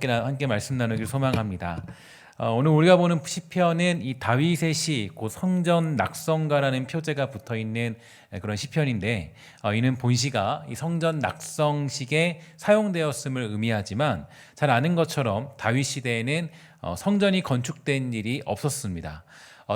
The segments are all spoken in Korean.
함께 말씀 나누길 소망합니다. 오늘 우리가 보는 시편은 이 다윗의 시, 곧 성전 낙성가라는 표제가 붙어 있는 그런 시편인데, 이는 본시가 이 성전 낙성식에 사용되었음을 의미하지만 잘 아는 것처럼 다윗 시대에는 성전이 건축된 일이 없었습니다.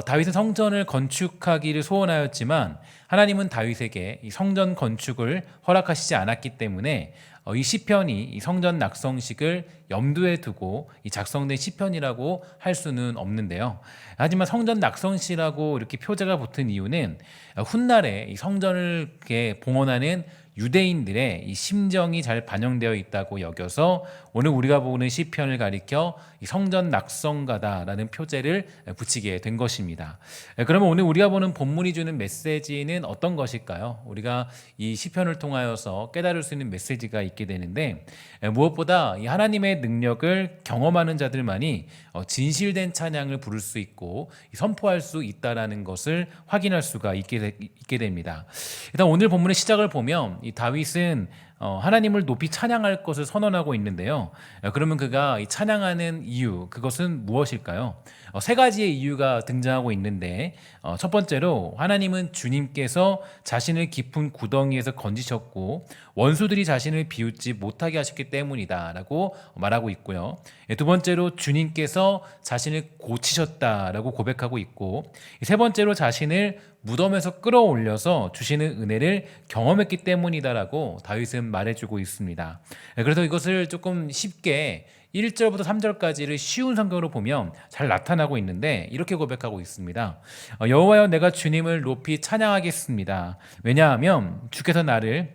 다윗은 성전을 건축하기를 소원하였지만 하나님은 다윗에게 이 성전 건축을 허락하시지 않았기 때문에 이 시편이 이 성전 낙성식을 염두에 두고 이 작성된 시편이라고 할 수는 없는데요. 하지만 성전 낙성식이라고 이렇게 표제가 붙은 이유는 훗날에 이 성전을 이렇게 봉헌하는 유대인들의 이 심정이 잘 반영되어 있다고 여겨서 오늘 우리가 보는 시편을 가리켜 이 성전 낙성가다라는 표제를 붙이게 된 것입니다. 그러면 오늘 우리가 보는 본문이 주는 메시지는 어떤 것일까요? 우리가 이 시편을 통하여서 깨달을 수 있는 메시지가 있게 되는데, 무엇보다 이 하나님의 능력을 경험하는 자들만이 진실된 찬양을 부를 수 있고 선포할 수 있다라는 것을 확인할 수가 있게 됩니다. 일단 오늘 본문의 시작을 보면 이 다윗은 하나님을 높이 찬양할 것을 선언하고 있는데요. 그러면 그가 이 찬양하는 이유, 그것은 무엇일까요? 세 가지의 이유가 등장하고 있는데, 첫 번째로 하나님은 주님께서 자신을 깊은 구덩이에서 건지셨고 원수들이 자신을 비웃지 못하게 하셨기 때문이다라고 말하고 있고요. 두 번째로 주님께서 자신을 고치셨다라고 고백하고 있고, 세 번째로 자신을 무덤에서 끌어올려서 주시는 은혜를 경험했기 때문이다라고 다윗은 말해주고 있습니다. 그래서 이것을 조금 쉽게 1절부터 3절까지를 쉬운 성경으로 보면 잘 나타나고 있는데, 이렇게 고백하고 있습니다. 여호와여, 내가 주님을 높이 찬양하겠습니다. 왜냐하면 주께서 나를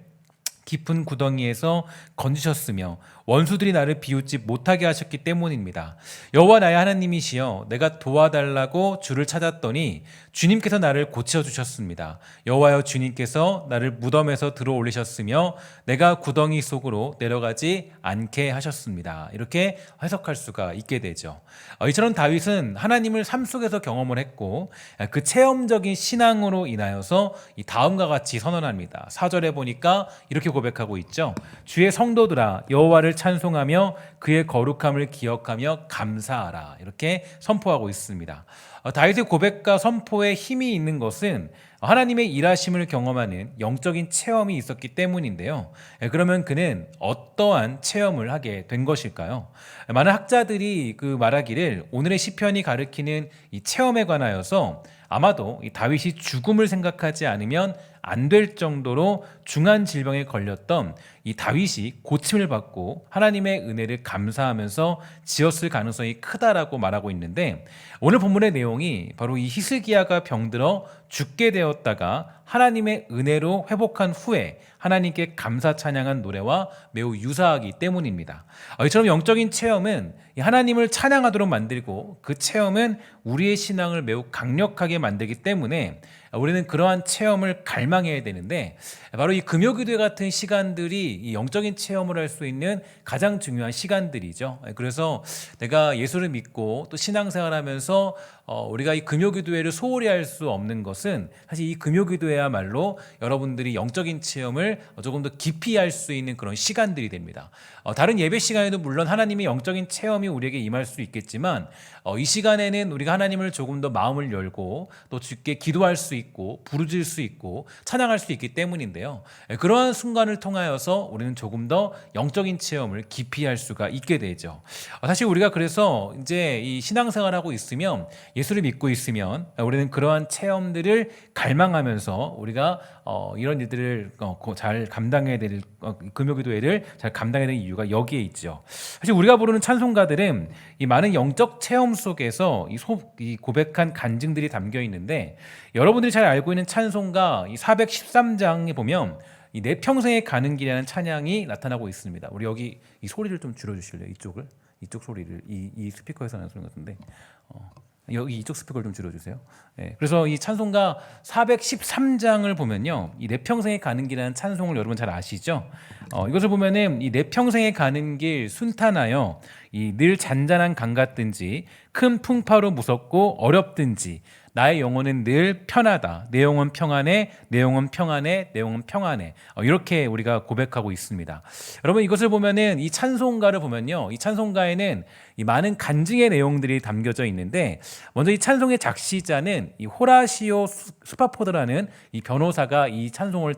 깊은 구덩이에서 건지셨으며 원수들이 나를 비웃지 못하게 하셨기 때문입니다. 여호와 나의 하나님이시여, 내가 도와달라고 주를 찾았더니 주님께서 나를 고쳐주셨습니다. 여호와여, 주님께서 나를 무덤에서 들어올리셨으며 내가 구덩이 속으로 내려가지 않게 하셨습니다. 이렇게 해석할 수가 있게 되죠. 이처럼 다윗은 하나님을 삶 속에서 경험을 했고 그 체험적인 신앙으로 인하여서 이 다음과 같이 선언합니다. 4절에 보니까 이렇게 고백하고 있죠. 주의 성도들아, 여호와를 찬송하며 그의 거룩함을 기억하며 감사하라. 이렇게 선포하고 있습니다. 다윗의 고백과 선포에 힘이 있는 것은 하나님의 일하심을 경험하는 영적인 체험이 있었기 때문인데요. 그러면 그는 어떠한 체험을 하게 된 것일까요? 많은 학자들이 말하기를 오늘의 시편이 가리키는 이 체험에 관하여서 아마도 이 다윗이 죽음을 생각하지 않으면 안 될 정도로 중한 질병에 걸렸던 이 다윗이 고침을 받고 하나님의 은혜를 감사하면서 지었을 가능성이 크다라고 말하고 있는데, 오늘 본문의 내용이 바로 이 히스기야가 병들어 죽게 되었다가 하나님의 은혜로 회복한 후에 하나님께 감사 찬양한 노래와 매우 유사하기 때문입니다. 이처럼 영적인 체험은 하나님을 찬양하도록 만들고 그 체험은 우리의 신앙을 매우 강력하게 만들기 때문에 우리는 그러한 체험을 갈망해야 되는데, 바로 이 금요기도 같은 시간들이 이 영적인 체험을 할 수 있는 가장 중요한 시간들이죠. 그래서 내가 예수를 믿고 또 신앙생활하면서 우리가 이 금요기도회를 소홀히 할 수 없는 것은 사실 이 금요기도회야말로 여러분들이 영적인 체험을 조금 더 깊이 할 수 있는 그런 시간들이 됩니다. 다른 예배 시간에도 물론 하나님의 영적인 체험이 우리에게 임할 수 있겠지만 이 시간에는 우리가 하나님을 조금 더 마음을 열고 또 주께 기도할 수 있고 부르짖을 수 있고 찬양할 수 있기 때문인데요. 그러한 순간을 통하여서 우리는 조금 더 영적인 체험을 깊이 할 수가 있게 되죠. 사실 우리가 그래서 이제 이 신앙생활하고 있으면, 예수를 믿고 있으면 우리는 그러한 체험들을 갈망하면서 우리가 이런 일들을 잘 감당해야 될, 금요기도회를 잘 감당해야 될 이유가 여기에 있죠. 사실 우리가 부르는 찬송가들은 이 많은 영적 체험 속에서 이 고백한 간증들이 담겨 있는데, 여러분들이 잘 알고 있는 찬송가 이 413장에 보면 이 내 평생에 가는 길이라는 찬양이 나타나고 있습니다. 우리 여기 이 소리를 좀 줄여주실래요? 이쪽 소리를, 이 스피커에서 나는 소리 같은데 여기 이쪽 스피커를 좀 줄여주세요. 그래서 이 찬송가 413장을 보면요, 이 내 평생에 가는 길이라는 찬송을 여러분 잘 아시죠? 이것을 보면은 이 내 평생에 가는 길 순탄하여 이 늘 잔잔한 강 같든지 큰 풍파로 무섭고 어렵든지 나의 영혼은 늘 편하다. 내 영혼 평안해, 내 영혼 평안해, 내 영혼 평안해. 이렇게 우리가 고백하고 있습니다. 여러분 이것을 보면은 이 찬송가를 보면요, 이 찬송가에는 이 많은 간증의 내용들이 담겨져 있는데 먼저 이 찬송의 작시자는 이 호라시오 스파포드라는 이 변호사가 이 찬송을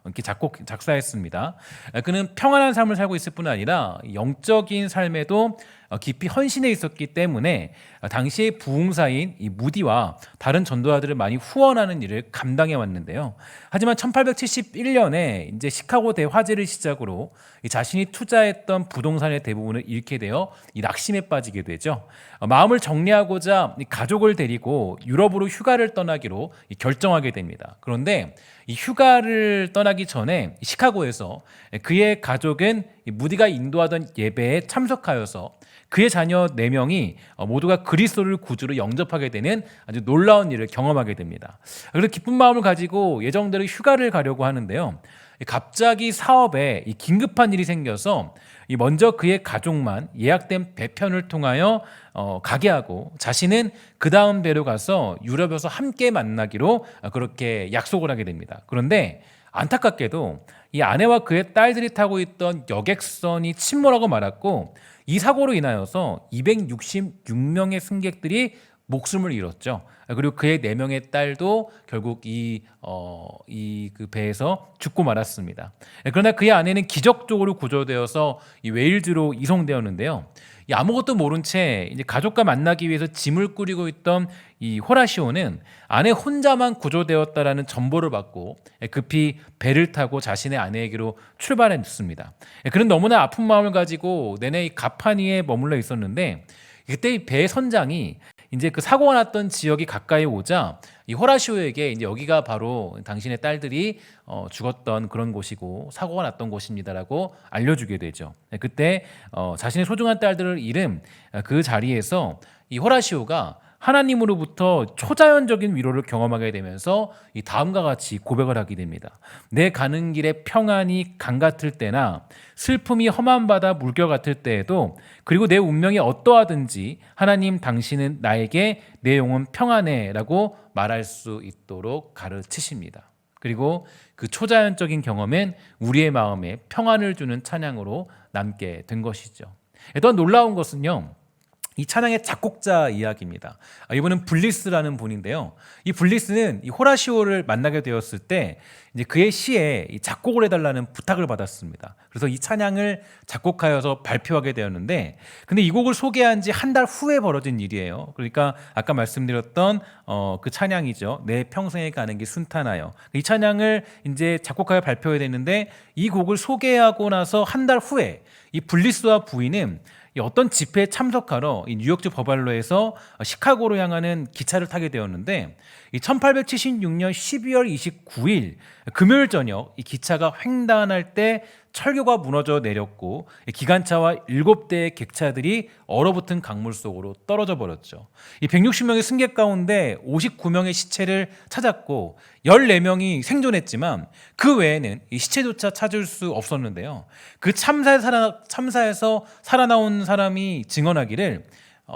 이렇게 작사했습니다. 그는 평안한 삶을 살고 있을 뿐 아니라 영적인 삶에도 깊이 헌신해 있었기 때문에 당시의 부흥사인 이 무디와 다른 전도자들을 많이 후원하는 일을 감당해 왔는데요. 하지만 1871년에 이제 시카고 대화재를 시작으로 이 자신이 투자했던 부동산의 대부분을 잃게 되어 이 낙심에 빠지게 되죠. 마음을 정리하고자 이 가족을 데리고 유럽으로 휴가를 떠나기로 결정하게 됩니다. 그런데 이 휴가를 떠나기 전에 시카고에서 그의 가족은 무디가 인도하던 예배에 참석하여서 그의 자녀 4명이 모두가 그리스도를 구주로 영접하게 되는 아주 놀라운 일을 경험하게 됩니다. 그래서 기쁜 마음을 가지고 예정대로 휴가를 가려고 하는데요. 갑자기 사업에 긴급한 일이 생겨서 먼저 그의 가족만 예약된 배편을 통하여 가게 하고 자신은 그 다음 배로 가서 유럽에서 함께 만나기로 그렇게 약속을 하게 됩니다. 그런데 안타깝게도 이 아내와 그의 딸들이 타고 있던 여객선이 침몰하고 말았고 이 사고로 인하여서 266명의 승객들이 목숨을 잃었죠. 그리고 그의 4명의 딸도 결국 그 배에서 죽고 말았습니다. 그러나 그의 아내는 기적적으로 구조되어서 이 웨일즈로 이송되었는데요. 아무것도 모른 채 이제 가족과 만나기 위해서 짐을 꾸리고 있던 이 호라시오는 아내 혼자만 구조되었다라는 정보를 받고 급히 배를 타고 자신의 아내에게로 출발했습니다. 그는 너무나 아픈 마음을 가지고 내내 이 갑판 위에 머물러 있었는데 그때 이 배 선장이 이제 그 사고가 났던 지역이 가까이 오자 이 호라시오에게 이제 여기가 바로 당신의 딸들이 죽었던 그런 곳이고 사고가 났던 곳입니다라고 알려주게 되죠. 그때 자신의 소중한 딸들을 잃은 그 자리에서 이 호라시오가 하나님으로부터 초자연적인 위로를 경험하게 되면서 이 다음과 같이 고백을 하게 됩니다. 내 가는 길에 평안이 강 같을 때나 슬픔이 험한 바다 물결 같을 때에도 그리고 내 운명이 어떠하든지 하나님 당신은 나에게 내 영혼 평안해 라고 말할 수 있도록 가르치십니다. 그리고 그 초자연적인 경험은 우리의 마음에 평안을 주는 찬양으로 남게 된 것이죠. 더 놀라운 것은요, 이 찬양의 작곡자 이야기입니다. 이분은 블리스라는 분인데요. 이 블리스는 이 호라시오를 만나게 되었을 때 이제 그의 시에 이 작곡을 해달라는 부탁을 받았습니다. 그래서 이 찬양을 작곡하여서 발표하게 되었는데, 근데 이 곡을 소개한 지 한 달 후에 벌어진 일이에요. 그러니까 아까 말씀드렸던 그 찬양이죠. 내 평생에 가는 길 순탄하여. 이 찬양을 이제 작곡하여 발표해야 되는데 이 곡을 소개하고 나서 한 달 후에 이 블리스와 부인은 어떤 집회에 참석하러 이 뉴욕주 버발로에서 시카고로 향하는 기차를 타게 되었는데 1876년 12월 29일 금요일 저녁 이 기차가 횡단할 때 철교가 무너져 내렸고 기관차와 7대의 객차들이 얼어붙은 강물 속으로 떨어져 버렸죠. 이 160명의 승객 가운데 59명의 시체를 찾았고 14명이 생존했지만 그 외에는 이 시체조차 찾을 수 없었는데요. 그 참사에서 살아나온 사람이 증언하기를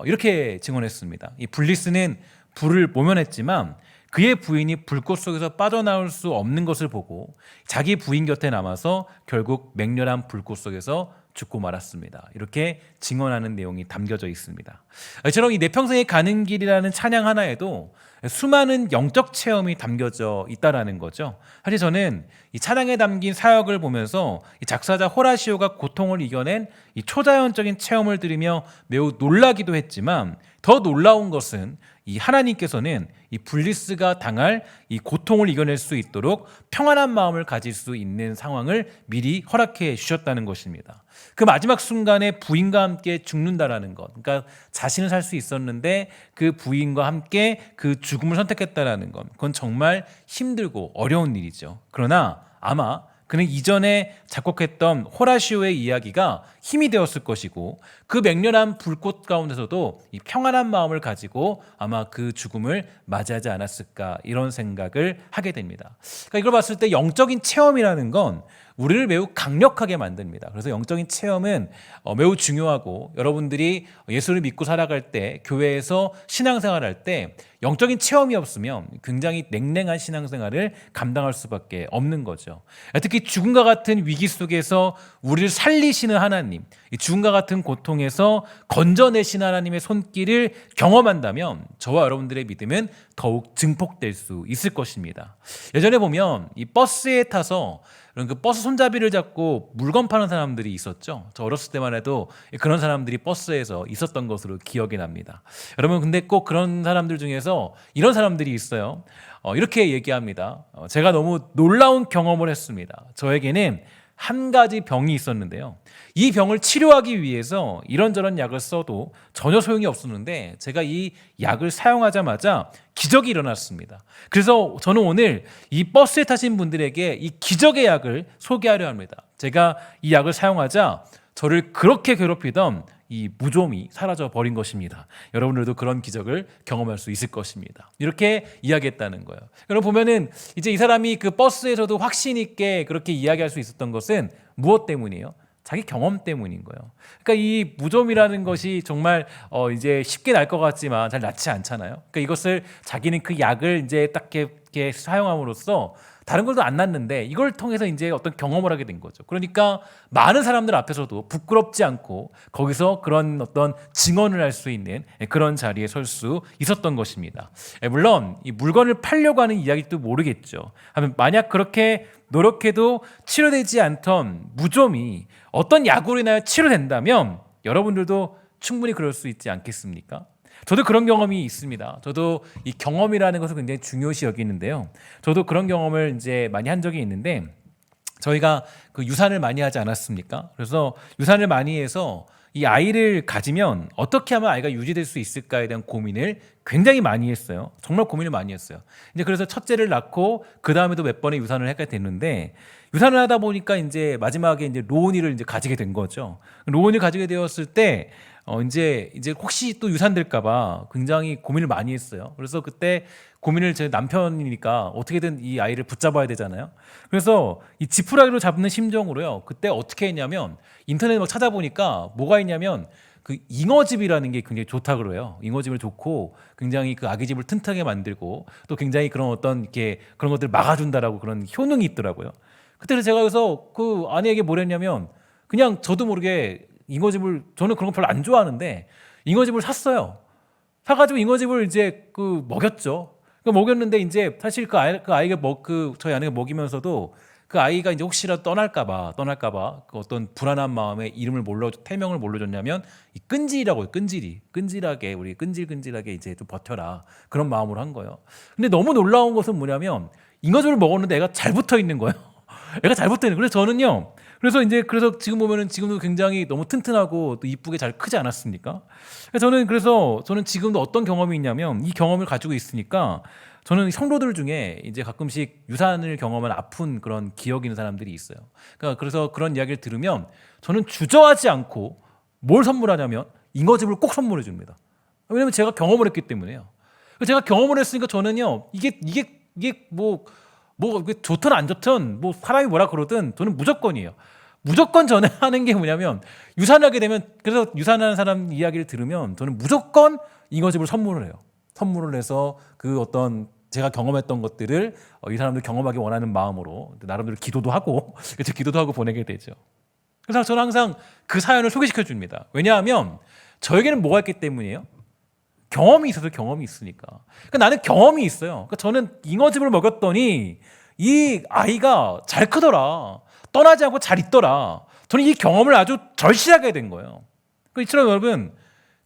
이렇게 증언했습니다. 이 블리스는 불을 모면했지만 그의 부인이 불꽃 속에서 빠져나올 수 없는 것을 보고 자기 부인 곁에 남아서 결국 맹렬한 불꽃 속에서 죽고 말았습니다. 이렇게 증언하는 내용이 담겨져 있습니다. 이처럼 이 내 평생에 가는 길이라는 찬양 하나에도 수많은 영적 체험이 담겨져 있다라는 거죠. 사실 저는 이 찬양에 담긴 사역을 보면서 이 작사자 호라시오가 고통을 이겨낸 이 초자연적인 체험을 들으며 매우 놀라기도 했지만 더 놀라운 것은 이 하나님께서는 이 블리스가 당할 이 고통을 이겨낼 수 있도록 평안한 마음을 가질 수 있는 상황을 미리 허락해 주셨다는 것입니다. 그 마지막 순간에 부인과 함께 죽는다라는 것, 그러니까 자신은 살 수 있었는데 그 부인과 함께 그 죽음을 선택했다라는 것, 그건 정말 힘들고 어려운 일이죠. 그러나 아마 그는 이전에 작곡했던 호라시오의 이야기가 힘이 되었을 것이고 그 맹렬한 불꽃 가운데서도 이 평안한 마음을 가지고 아마 그 죽음을 맞이하지 않았을까 이런 생각을 하게 됩니다. 그러니까 이걸 봤을 때 영적인 체험이라는 건 우리를 매우 강력하게 만듭니다. 그래서 영적인 체험은 매우 중요하고 여러분들이 예수를 믿고 살아갈 때 교회에서 신앙생활할 때 영적인 체험이 없으면 굉장히 냉랭한 신앙생활을 감당할 수밖에 없는 거죠. 특히 죽음과 같은 위기 속에서 우리를 살리시는 하나님, 죽음과 같은 고통에서 건져내신 하나님의 손길을 경험한다면 저와 여러분들의 믿음은 더욱 증폭될 수 있을 것입니다. 예전에 보면 이 버스에 타서 그 버스 손잡이를 잡고 물건 파는 사람들이 있었죠. 저 어렸을 때만 해도 그런 사람들이 버스에서 있었던 것으로 기억이 납니다. 여러분 근데 꼭 그런 사람들 중에서 이런 사람들이 있어요. 이렇게 얘기합니다. 제가 너무 놀라운 경험을 했습니다. 저에게는 한 가지 병이 있었는데요. 이 병을 치료하기 위해서 이런저런 약을 써도 전혀 소용이 없었는데 제가 이 약을 사용하자마자 기적이 일어났습니다. 그래서 저는 오늘 이 버스에 타신 분들에게 이 기적의 약을 소개하려 합니다. 제가 이 약을 사용하자 저를 그렇게 괴롭히던 이 무좀이 사라져 버린 것입니다. 여러분들도 그런 기적을 경험할 수 있을 것입니다. 이렇게 이야기했다는 거예요. 여러분 보면은 이제 이 사람이 그 버스에서도 확신 있게 그렇게 이야기할 수 있었던 것은 무엇 때문이에요? 자기 경험 때문인 거예요. 그러니까 이 무좀이라는 것이 정말 이제 쉽게 날 것 같지만 잘 낫지 않잖아요. 그러니까 이것을 자기는 그 약을 이제 딱 이렇게 사용함으로써 다른 걸도 안 났는데 이걸 통해서 이제 어떤 경험을 하게 된 거죠. 그러니까 많은 사람들 앞에서도 부끄럽지 않고 거기서 그런 어떤 증언을 할 수 있는 그런 자리에 설 수 있었던 것입니다. 물론 이 물건을 팔려고 하는 이야기도 모르겠죠. 만약 그렇게 노력해도 치료되지 않던 무좀이 어떤 약으로 인하여 치료된다면 여러분들도 충분히 그럴 수 있지 않겠습니까? 저도 그런 경험이 있습니다. 저도 이 경험이라는 것을 굉장히 중요시 여기는데요. 저도 그런 경험을 이제 많이 한 적이 있는데 저희가 그 유산을 많이 하지 않았습니까? 그래서 유산을 많이 해서 이 아이를 가지면 어떻게 하면 아이가 유지될 수 있을까에 대한 고민을 굉장히 많이 했어요. 정말 고민을 많이 했어요. 이제 그래서 첫째를 낳고 그 다음에도 몇 번의 유산을 하게 됐는데 유산을 하다 보니까 이제 마지막에 이제 로운이를 이제 가지게 된 거죠. 로운을 가지게 되었을 때 이제 혹시 또 유산될까봐 굉장히 고민을 많이 했어요. 그래서 그때 고민을 제 남편이니까 어떻게든 이 아이를 붙잡아야 되잖아요. 그래서 이 지푸라기로 잡는 심정으로요. 그때 어떻게 했냐면 인터넷 막 찾아보니까 뭐가 있냐면 그 잉어집이라는 게 굉장히 좋다 그래요. 잉어집을 좋고 굉장히 그 아기집을 튼튼하게 만들고 또 굉장히 그런 어떤 이렇게 그런 것들을 막아준다라고 그런 효능이 있더라고요. 그때 제가 그래서 그 아내에게 뭘 했냐면 그냥 저도 모르게 잉어집을 저는 그런 거 별로 안 좋아하는데 잉어집을 샀어요. 사가지고 잉어집을 이제 그 먹였죠. 그 먹였는데 이제 사실 그 아이가 저희 아내가 먹이면서도 그 아이가 이제 혹시라도 떠날까봐 그 어떤 불안한 마음에 이름을 태명을 뭘로 줬냐면 이 끈질이라고 해요. 끈질하게 우리 끈질끈질하게 이제 좀 버텨라 그런 마음으로 한 거예요. 근데 너무 놀라운 것은 뭐냐면 잉어집을 먹었는데 애가 잘 붙어 있는 거예요. 애가 잘 붙어 있는 거예요. 그래서 저는요. 그래서 지금 보면은 지금도 굉장히 너무 튼튼하고 또 이쁘게 잘 크지 않았습니까? 저는 지금도 어떤 경험이 있냐면 이 경험을 가지고 있으니까 저는 성도들 중에 이제 가끔씩 유산을 경험한 아픈 그런 기억이 있는 사람들이 있어요. 그래서 그런 이야기를 들으면 저는 주저하지 않고 뭘 선물하냐면 잉어집을 꼭 선물해 줍니다. 왜냐면 제가 경험을 했기 때문에요. 제가 경험을 했으니까 저는요 이게 뭐 좋든 안 좋든 뭐 사람이 뭐라 그러든 저는 무조건이에요. 무조건 저는 하는 게 뭐냐면 유산하게 되면 그래서 유산하는 사람 이야기를 들으면 저는 무조건 잉어집을 선물을 해요. 선물을 해서 그 어떤 제가 경험했던 것들을 이 사람들 경험하기 원하는 마음으로 나름대로 기도도 하고 보내게 되죠. 그래서 저는 항상 그 사연을 소개시켜 줍니다. 왜냐하면 저에게는 뭐가 있기 때문이에요? 경험이 있으니까. 그러니까 나는 경험이 있어요. 그러니까 저는 잉어집을 먹였더니 이 아이가 잘 크더라. 떠나지 않고 잘 있더라. 저는 이 경험을 아주 절실하게 된 거예요. 그러니까 이처럼 여러분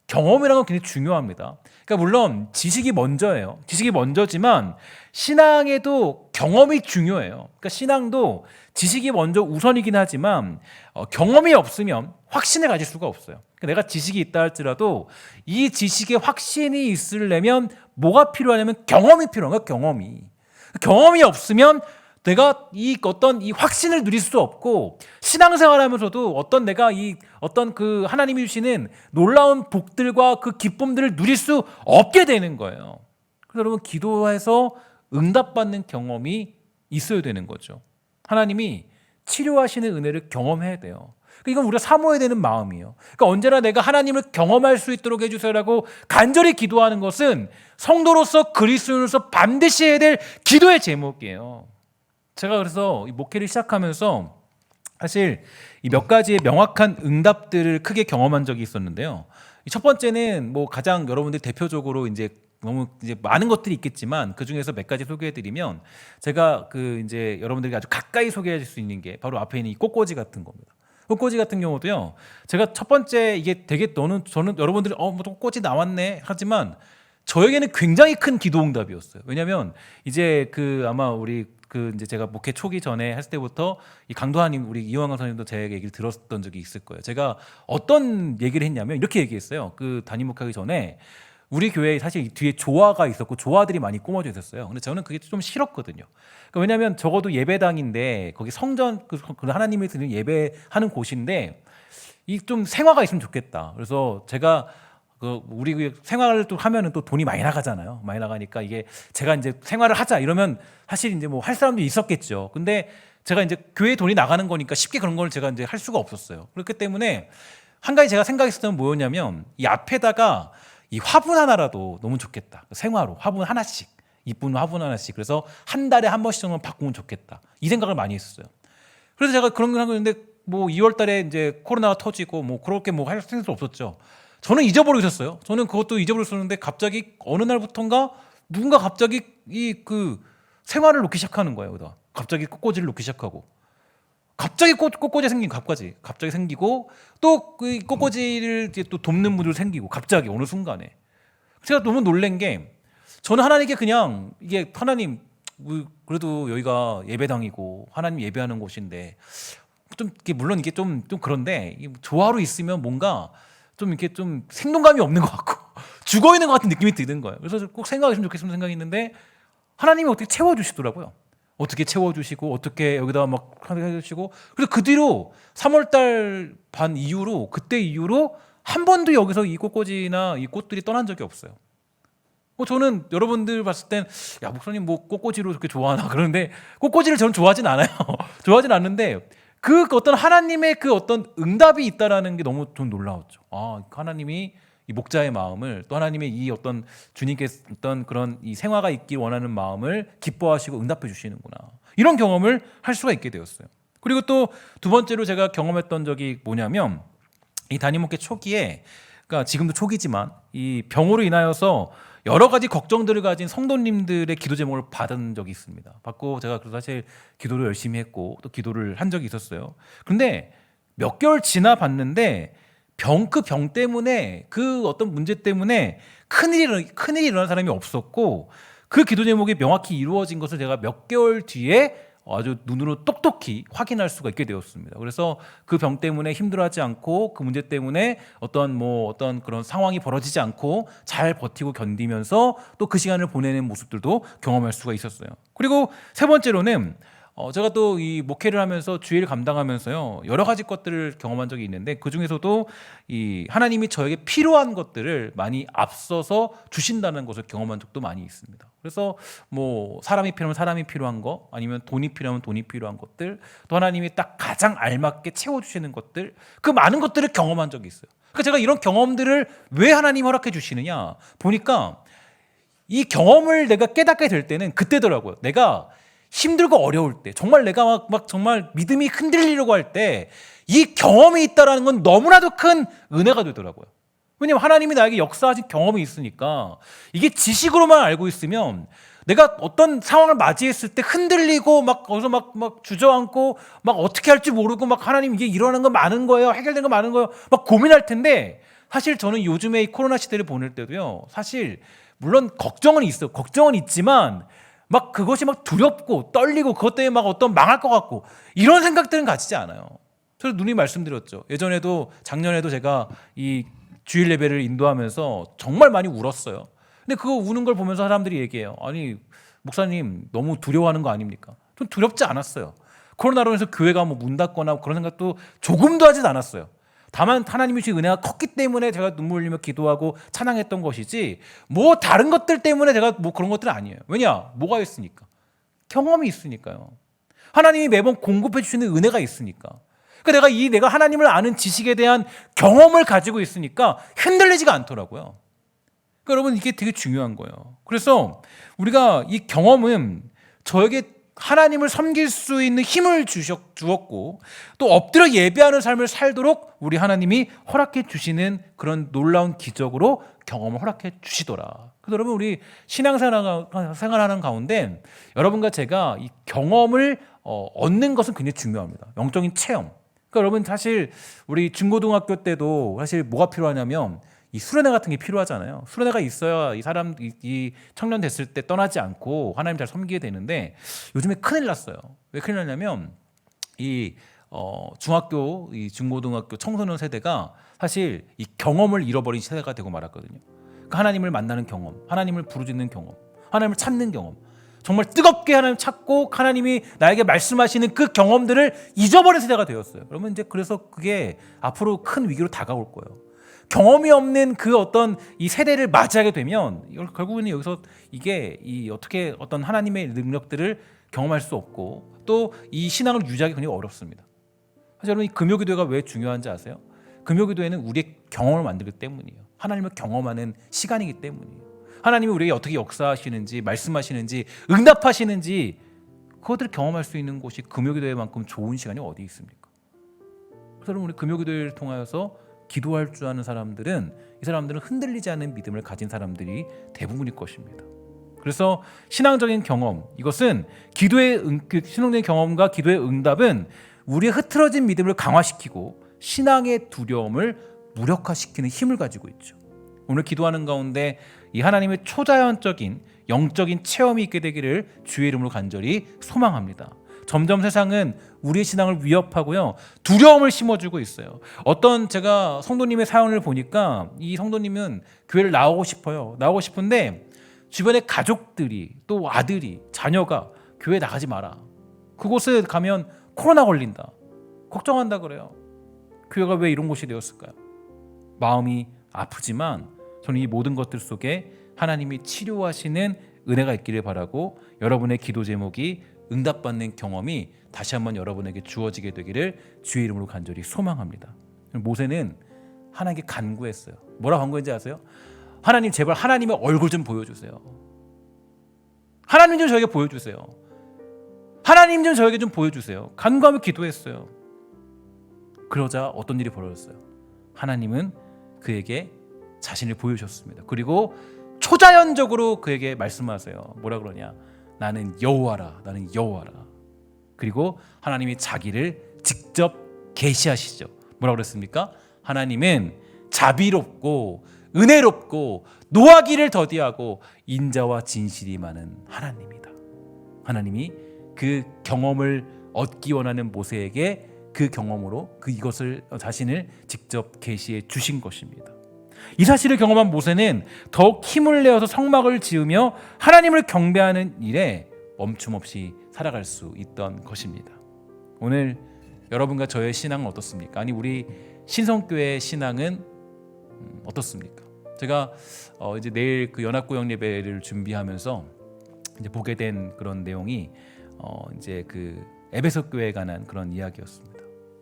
경험이라는 건 굉장히 중요합니다. 그러니까 물론 지식이 먼저예요. 지식이 먼저지만 신앙에도 경험이 중요해요. 그러니까 신앙도 지식이 먼저 우선이긴 하지만 경험이 없으면 확신을 가질 수가 없어요. 그러니까 내가 지식이 있다 할지라도 이 지식에 확신이 있으려면 뭐가 필요하냐면 경험이 필요한 거야. 경험이 없으면 내가 이 어떤 이 확신을 누릴 수 없고 신앙생활하면서도 어떤 내가 이 어떤 그 하나님이 주시는 놀라운 복들과 그 기쁨들을 누릴 수 없게 되는 거예요. 그래서 여러분 기도해서 응답받는 경험이 있어야 되는 거죠. 하나님이 치료하시는 은혜를 경험해야 돼요. 이건 우리가 사모해야 되는 마음이에요. 그러니까 언제나 내가 하나님을 경험할 수 있도록 해주세요라고 간절히 기도하는 것은 성도로서 그리스도인으로서 반드시 해야 될 기도의 제목이에요. 제가 그래서 이 목회를 시작하면서 사실 이 몇 가지의 명확한 응답들을 크게 경험한 적이 있었는데요. 첫 번째는 뭐 가장 여러분들 대표적으로 이제 너무 이제 많은 것들이 있겠지만 그 중에서 몇 가지 소개해드리면 제가 그 이제 여러분들에게 아주 가까이 소개해 줄 수 있는 게 바로 앞에 있는 이 꽃꽂이 같은 겁니다. 꽃꽂이 같은 경우도요. 제가 첫 번째 이게 되게 저는 여러분들이 뭐 꽃꽂이 나왔네 하지만 저에게는 굉장히 큰 기도응답이었어요. 왜냐하면 이제 그 아마 우리 그 이제 제가 목회 초기 전에 했을 때부터 이 강도하님 우리 이황원 선생님도 제 얘기를 들었던 적이 있을 거예요. 제가 어떤 얘기를 했냐면 이렇게 얘기했어요. 그 담임 목회하기 전에 우리 교회에 사실 뒤에 조화가 있었고 조화들이 많이 꾸며져 있었어요. 근데 저는 그게 좀 싫었거든요. 그러니까 왜냐하면 적어도 예배당인데 거기 성전 그 하나님이 드리는 예배하는 곳인데 이 좀 생화가 있으면 좋겠다. 그래서 제가 우리 그 생활을 또 하면은 또 돈이 많이 나가잖아요. 많이 나가니까 이게 제가 이제 생활을 하자 이러면 사실 이제 뭐 할 사람도 있었겠죠. 근데 제가 이제 교회 돈이 나가는 거니까 쉽게 그런 걸 제가 이제 할 수가 없었어요. 그렇기 때문에 한 가지 제가 생각했었던 건 뭐였냐면 이 앞에다가 이 화분 하나라도 너무 좋겠다. 생화로 화분 하나씩, 이쁜 화분 하나씩. 그래서 한 달에 한 번씩 정도 바꾸면 좋겠다. 이 생각을 많이 했었어요. 그래서 제가 그런 걸 하고 있는데 뭐 2월 달에 이제 코로나가 터지고 뭐 그렇게 뭐 할 생각도 없었죠. 저는 잊어버리고 있었어요. 저는 그것도 잊어버리고 있었는데 갑자기 어느 날부터인가 누군가 갑자기 이 그 생화를 놓기 시작하는 거예요. 여기다. 갑자기 꽃꽂이를 놓기 시작하고 갑자기 꽃꽂이 생긴 갑자기 생기고 또 그 꽃꽂이를 이제 또 돕는 분들 생기고 갑자기 어느 순간에 제가 너무 놀란 게 저는 하나님께 그냥 이게 하나님 그래도 여기가 예배당이고 하나님 예배하는 곳인데 좀 이게 물론 이게 좀 그런데 조화로 있으면 뭔가 좀 이렇게 좀 생동감이 없는 것 같고 죽어 있는 것 같은 느낌이 드는 거예요. 그래서 꼭 생각했으면 좋겠으면 생각이 있는데 하나님이 어떻게 채워주시더라고요. 어떻게 채워주시고 어떻게 여기다 막 해주시고 그래서 그 뒤로 3월달 반 이후로 그때 이후로 한 번도 여기서 이 꽃꽂이나 이 꽃들이 떠난 적이 없어요. 저는 여러분들 봤을 땐 야 목사님 뭐 꽃꽂이로 그렇게 좋아하나 그러는데 꽃꽂이를 저는 좋아하진 않아요. 좋아하진 않는데 그 어떤 하나님의 그 어떤 응답이 있다라는 게 너무 좀 놀라웠죠. 하나님이 이 목자의 마음을 또 하나님의 이 어떤 주님께 어떤 그런 이 생화가 있길 원하는 마음을 기뻐하시고 응답해 주시는구나. 이런 경험을 할 수가 있게 되었어요. 그리고 또 두 번째로 제가 경험했던 적이 뭐냐면 이 담임 목회 초기에 그러니까 지금도 초기지만 이 병으로 인하여서 여러 가지 걱정들을 가진 성도님들의 기도 제목을 받은 적이 있습니다. 받고 제가 그래서 사실 기도를 열심히 했고 또 기도를 한 적이 있었어요. 그런데 몇 개월 지나 봤는데 그 병 때문에 그 어떤 문제 때문에 큰일이 일어난 사람이 없었고 그 기도 제목이 명확히 이루어진 것을 제가 몇 개월 뒤에 아주 눈으로 똑똑히 확인할 수가 있게 되었습니다. 그래서 그 병 때문에 힘들어하지 않고 그 문제 때문에 어떤 그런 상황이 벌어지지 않고 잘 버티고 견디면서 또 그 시간을 보내는 모습들도 경험할 수가 있었어요. 그리고 세 번째로는 제가 또 이 목회를 하면서 주일 감당하면서요 여러 가지 것들을 경험한 적이 있는데 그 중에서도 이 하나님이 저에게 필요한 것들을 많이 앞서서 주신다는 것을 경험한 적도 많이 있습니다. 그래서 뭐 사람이 필요하면 사람이 필요한 거 아니면 돈이 필요하면 돈이 필요한 것들 또 하나님이 딱 가장 알맞게 채워주시는 것들 그 많은 것들을 경험한 적이 있어요. 그러니까 제가 이런 경험들을 왜 하나님이 허락해 주시느냐 보니까 이 경험을 내가 깨닫게 될 때는 그때더라고요. 내가 힘들고 어려울 때 정말 내가 막 정말 믿음이 흔들리려고 할 때 이 경험이 있다라는 건 너무나도 큰 은혜가 되더라고요. 왜냐하면 하나님이 나에게 역사하신 경험이 있으니까 이게 지식으로만 알고 있으면 내가 어떤 상황을 맞이했을 때 흔들리고 막 거기서 막 주저앉고 막 어떻게 할지 모르고 막 하나님 이게 일어나는 거 많은 거예요 해결된 거 많은 거예요 막 고민할 텐데 사실 저는 요즘에 이 코로나 시대를 보낼 때도요 사실 물론 걱정은 있어 걱정은 있지만 막 그것이 막 두렵고 떨리고 그것 때문에 막 어떤 망할 것 같고 이런 생각들은 가지지 않아요. 저는 누님 말씀드렸죠. 예전에도 작년에도 제가 이 주일 예배를 인도하면서 정말 많이 울었어요. 근데 그거 우는 걸 보면서 사람들이 얘기해요. 아니 목사님 너무 두려워하는 거 아닙니까? 좀 두렵지 않았어요. 코로나로 해서 교회가 뭐 문 닫거나 그런 생각도 조금도 하지 않았어요. 다만 하나님이 주신 은혜가 컸기 때문에 제가 눈물 흘리며 기도하고 찬양했던 것이지 뭐 다른 것들 때문에 제가 뭐 그런 것들은 아니에요. 왜냐? 뭐가 있으니까. 경험이 있으니까요. 하나님이 매번 공급해 주시는 은혜가 있으니까. 그러니까 내가 하나님을 아는 지식에 대한 경험을 가지고 있으니까 흔들리지가 않더라고요. 그러니까 여러분 이게 되게 중요한 거예요. 그래서 우리가 이 경험은 저에게 하나님을 섬길 수 있는 힘을 주었고 또 엎드려 예배하는 삶을 살도록 우리 하나님이 허락해 주시는 그런 놀라운 기적으로 경험을 허락해 주시더라. 그래서 여러분 우리 신앙생활하는 가운데 여러분과 제가 이 경험을 얻는 것은 굉장히 중요합니다. 영적인 체험. 그러니까 여러분 사실 우리 중고등학교 때도 사실 뭐가 필요하냐면 이 수련회 같은 게 필요하잖아요. 수련회가 있어야 이 청년 됐을 때 떠나지 않고 하나님 잘 섬기게 되는데 요즘에 큰일 났어요. 왜 큰일 났냐면 이 중학교, 이 중고등학교 청소년 세대가 사실 이 경험을 잃어버린 세대가 되고 말았거든요. 그러니까 하나님을 만나는 경험, 하나님을 부르짖는 경험, 하나님을 찾는 경험, 정말 뜨겁게 하나님 찾고 하나님이 나에게 말씀하시는 그 경험들을 잊어버린 세대가 되었어요. 그러면 이제 그래서 그게 앞으로 큰 위기로 다가올 거예요. 경험이 없는 그 어떤 이 세대를 맞이하게 되면 결국은 여기서 이게 어떻게 어떤 하나님의 능력들을 경험할 수 없고 또 이 신앙을 유지하기 굉장히 어렵습니다. 사실 여러분 이 금요기도회가 왜 중요한지 아세요? 금요기도회는 우리의 경험을 만들기 때문이에요. 하나님을 경험하는 시간이기 때문이에요. 하나님이 우리에게 어떻게 역사하시는지 말씀하시는지 응답하시는지 그것들을 경험할 수 있는 곳이 금요기도회만큼 좋은 시간이 어디 있습니까? 그래서 우리 금요기도회를 통하여서 기도할 줄 아는 사람들은 이 사람들은 흔들리지 않는 믿음을 가진 사람들이 대부분일 것입니다. 그래서 신앙적인 경험 이것은 신앙적인 경험과 기도의 응답은 우리의 흐트러진 믿음을 강화시키고 신앙의 두려움을 무력화시키는 힘을 가지고 있죠. 오늘 기도하는 가운데 이 하나님의 초자연적인 영적인 체험이 있게 되기를 주의 이름으로 간절히 소망합니다. 점점 세상은 우리의 신앙을 위협하고요. 두려움을 심어주고 있어요. 어떤 제가 성도님의 사연을 보니까 이 성도님은 교회를 나오고 싶어요. 나오고 싶은데 주변에 가족들이 또 아들이 자녀가 교회 나가지 마라. 그곳에 가면 코로나 걸린다. 걱정한다 그래요. 교회가 왜 이런 곳이 되었을까요? 마음이 아프지만 저는 이 모든 것들 속에 하나님이 치료하시는 은혜가 있기를 바라고 여러분의 기도 제목이 응답받는 경험이 다시 한번 여러분에게 주어지게 되기를 주의 이름으로 간절히 소망합니다. 모세는 하나님께 간구했어요. 뭐라 간구했는지 아세요? 하나님 제발 하나님의 얼굴 좀 보여주세요. 하나님 좀 저에게 보여주세요. 하나님 좀 저에게 좀 보여주세요. 간구하며 기도했어요. 그러자 어떤 일이 벌어졌어요? 하나님은 그에게 자신을 보여주셨습니다. 그리고 초자연적으로 그에게 말씀하세요. 뭐라 그러냐? 나는 여호와라. 나는 여호와라. 그리고 하나님이 자기를 직접 계시하시죠. 뭐라 그랬습니까? 하나님은 자비롭고 은혜롭고 노하기를 더디하고 인자와 진실이 많은 하나님이다. 하나님이 그 경험을 얻기 원하는 모세에게 그 경험으로 이것을 자신을 직접 계시해 주신 것입니다. 이 사실을 경험한 모세는 더욱 힘을 내어서 성막을 지으며 하나님을 경배하는 일에 멈춤 없이 살아갈 수 있던 것입니다. 오늘 여러분과 저의 신앙은 어떻습니까? 아니 우리 신성교회의 신앙은 어떻습니까? 제가 이제 내일 그 연합구역 예배를 준비하면서 이제 보게 된 그런 내용이 이제 그 에베소 교회에 관한 그런 이야기였습니다.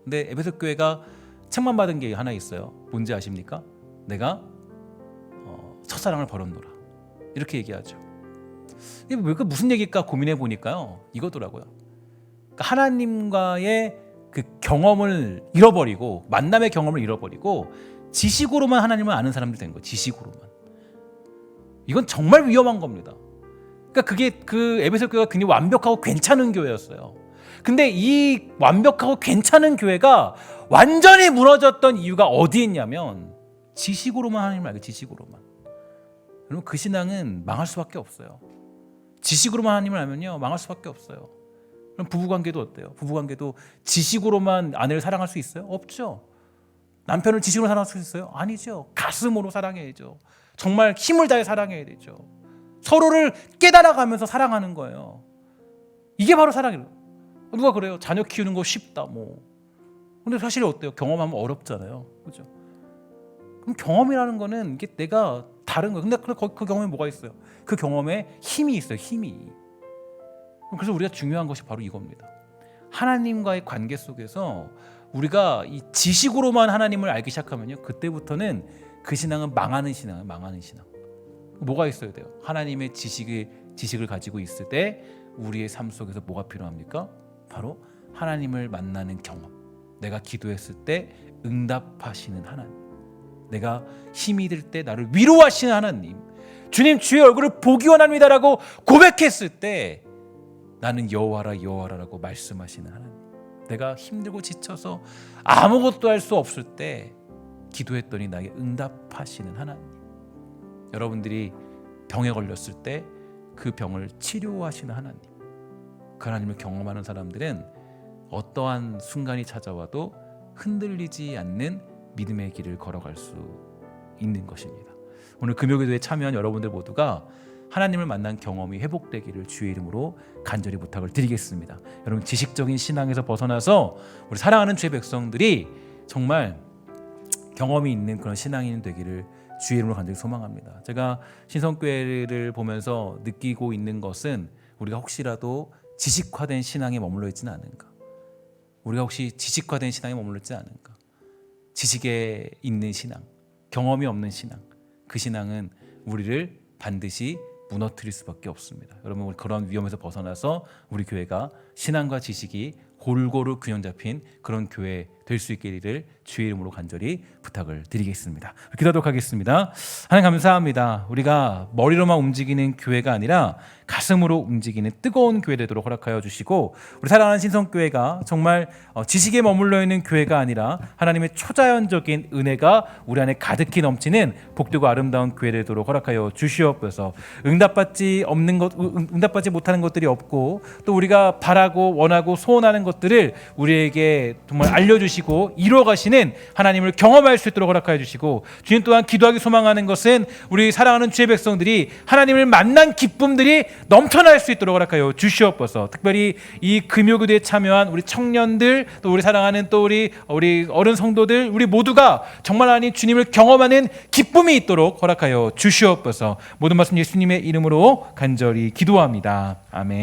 근데 에베소 교회가 책만 받은 게 하나 있어요. 뭔지 아십니까? 내가 첫사랑을 버렸노라. 이렇게 얘기하죠. 이게 무슨 얘기일까 고민해 보니까요. 이거더라고요. 그러니까 하나님과의 그 경험을 잃어버리고 만남의 경험을 잃어버리고 지식으로만 하나님을 아는 사람들이 된 거예요. 지식으로만. 이건 정말 위험한 겁니다. 그러니까 그게 그 에베소 교회가 굉장히 완벽하고 괜찮은 교회였어요. 근데 이 완벽하고 괜찮은 교회가 완전히 무너졌던 이유가 어디에 있냐면 지식으로만 하나님을 알고 지식으로만. 여러분 그 신앙은 망할 수밖에 없어요. 지식으로만 하나님을 알면요 망할 수밖에 없어요. 그럼 부부관계도 어때요? 부부관계도 지식으로만 아내를 사랑할 수 있어요? 없죠. 남편을 지식으로 사랑할 수 있어요? 아니죠. 가슴으로 사랑해야죠. 정말 힘을 다해 사랑해야 되죠. 서로를 깨달아가면서 사랑하는 거예요. 이게 바로 사랑이에요. 누가 그래요? 자녀 키우는 거 쉽다 뭐. 근데 사실 어때요? 경험하면 어렵잖아요. 그죠? 그럼 경험이라는 거는 이게 내가 다른 거예요. 근데 그 경험에 뭐가 있어요? 그 경험에 힘이 있어요. 힘이. 그래서 우리가 중요한 것이 바로 이겁니다. 하나님과의 관계 속에서 우리가 이 지식으로만 하나님을 알기 시작하면요, 그때부터는 그 신앙은 망하는 신앙이에요. 망하는 신앙. 뭐가 있어야 돼요? 하나님의 지식을 가지고 있을 때 우리의 삶 속에서 뭐가 필요합니까? 바로 하나님을 만나는 경험. 내가 기도했을 때 응답하시는 하나님, 내가 힘이 들 때 나를 위로하시는 하나님, 주님 주의 얼굴을 보기 원합니다라고 고백했을 때 나는 여호와라 여호와라라고 말씀하시는 하나님, 내가 힘들고 지쳐서 아무것도 할 수 없을 때 기도했더니 나에게 응답하시는 하나님, 여러분들이 병에 걸렸을 때 그 병을 치료하시는 하나님, 그 하나님을 경험하는 사람들은 어떠한 순간이 찾아와도 흔들리지 않는 믿음의 길을 걸어갈 수 있는 것입니다. 오늘 금요기도에 참여한 여러분들 모두가 하나님을 만난 경험이 회복되기를 주의 이름으로 간절히 부탁을 드리겠습니다. 여러분, 지식적인 신앙에서 벗어나서 우리 사랑하는 주의 백성들이 정말 경험이 있는 그런 신앙인 되기를 주의 이름으로 간절히 소망합니다. 제가 신성교회를 보면서 느끼고 있는 것은 우리가 혹시라도 지식화된 신앙에 머물러 있지는 않은가, 우리가 혹시 지식화된 신앙에 머물러 있지 않은가, 지식에 있는 신앙, 경험이 없는 신앙, 그 신앙은 우리를 반드시 무너뜨릴 수밖에 없습니다. 여러분, 그런 위험에서 벗어나서 우리 교회가 신앙과 지식이 골고루 균형 잡힌 그런 교회 될 수 있기를 주의 이름으로 간절히 부탁을 드리겠습니다. 기도하도록 하겠습니다. 하나님 감사합니다. 우리가 머리로만 움직이는 교회가 아니라 가슴으로 움직이는 뜨거운 교회 되도록 허락하여 주시고, 우리 사랑하는 신성교회가 정말 지식에 머물러 있는 교회가 아니라 하나님의 초자연적인 은혜가 우리 안에 가득히 넘치는 복되고 아름다운 교회 되도록 허락하여 주시옵소서. 응답받지 못하는 것들이 없고, 또 우리가 바라고 원하고 소원하는 것들을 우리에게 정말 알려주시고 이루어가시는 하나님을 경험할 수 있도록 허락하여 주시고, 주님 또한 기도하기 소망하는 것은 우리 사랑하는 주의 백성들이 하나님을 만난 기쁨들이 넘쳐날 수 있도록 허락하여 주시옵소서. 특별히 이 금요기도에 참여한 우리 청년들, 또 우리 사랑하는 또 우리 어른 성도들, 우리 모두가 정말 하나님 주님을 경험하는 기쁨이 있도록 허락하여 주시옵소서. 모든 말씀 예수님의 이름으로 간절히 기도합니다. 아멘.